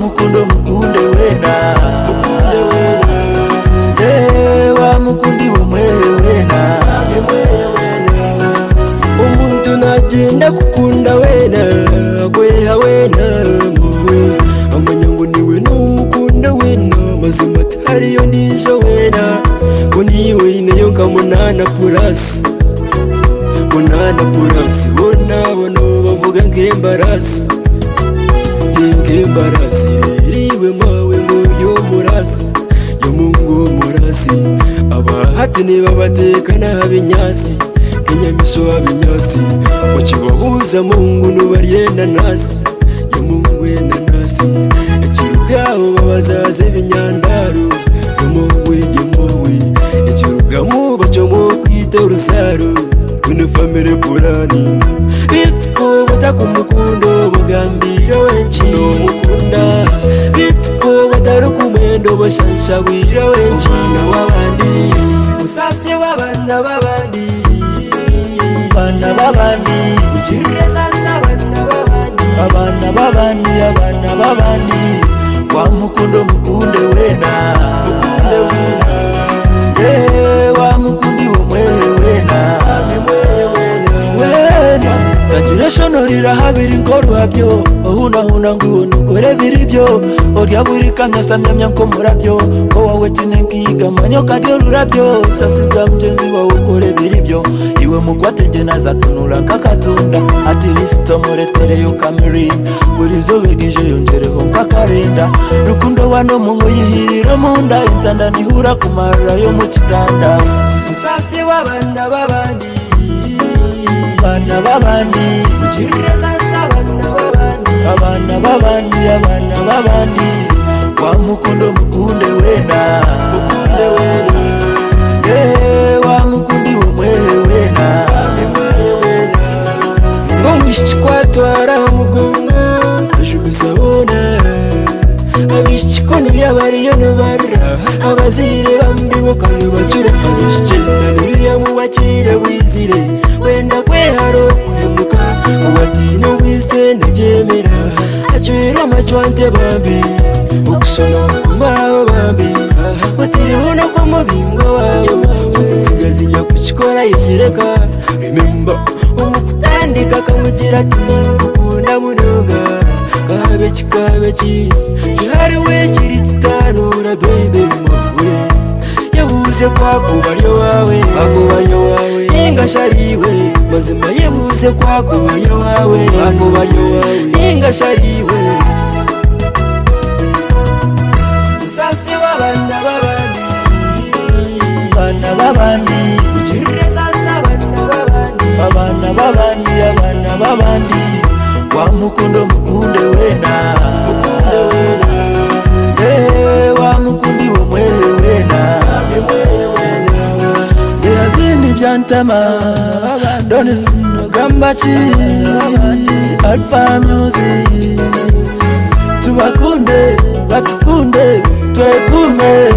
mukundo mukunde wena wa mukundi umwe wena umuntu nagenda kukunda wena gweha wena muwe amanya ngo niwe n'umukunda wena mazima hariyo ndijo wena ngo niwe ineyo kamunana plus munana plus wona bavuga nk'embarasi riwe mawe nguryo murasi yo mungu murasi abahati niba bateka n'abinyasi kenyamisho abinyasi ukibabuza mungu nubarye nanasi yo mungu nanasi ekirugaho babazaze binyandaro yo mowe ekirugamu bacomo kwita rusaro une family purani bitko batakumukundo bagambira wenchi no mukunda bitko batarukumendo bashanshabira wenchi na wabandi musase wabanda babandi bana babandi ujirire sasa bana babandi wa mukundo mukunde wena wa mukundi umwe wena Gratulation rirahabira inkoruhabyo ohunahuna ngo nukore biribyo orya buri kamya samyamya ko murabyo ko wawe tinenkiga manyo kadyo rurabyo sasibwa mjenzi wawe ukore biribyo iwe mugwatege naza tunura nkakatunda ati listo muretere yo kamirinda buri zo begije yongereho nkakarinda rukundo wano muho yihirira munda intanda nihura kumara yo mu kitanda musasi wabanda babandi bana babandi ujirire sasa bana babandi wa mukundo mukunde wena wa mukundi umwe wena ngomwishi kwatwara mugongo ajubisabona abishi kono yabariyo nubara abazire bambibo kandi bacure abishi ndaniya mu bakire wizire wenda kweharo kuhemuka uwati n'ubise najemera acwira amacwante bambi ukushono kumbaho bambi watiriho no ku mubingo wawe usigazi njya kuchikora yishereka remember umukutandika kamugira ati ukunda munoga kabeki yari wekiri titanura baby mawe yabuze kwakubaryo wawe ingashariwe mazima yebuze kwakubaryo wawe ingashariwe musase wabanda babandi ujirire sasa bana babandi wa mukundo mukunde wena wa mukundi umwe wena yazini byantama doni gambati Alpha Music tubakunde batukunde twekume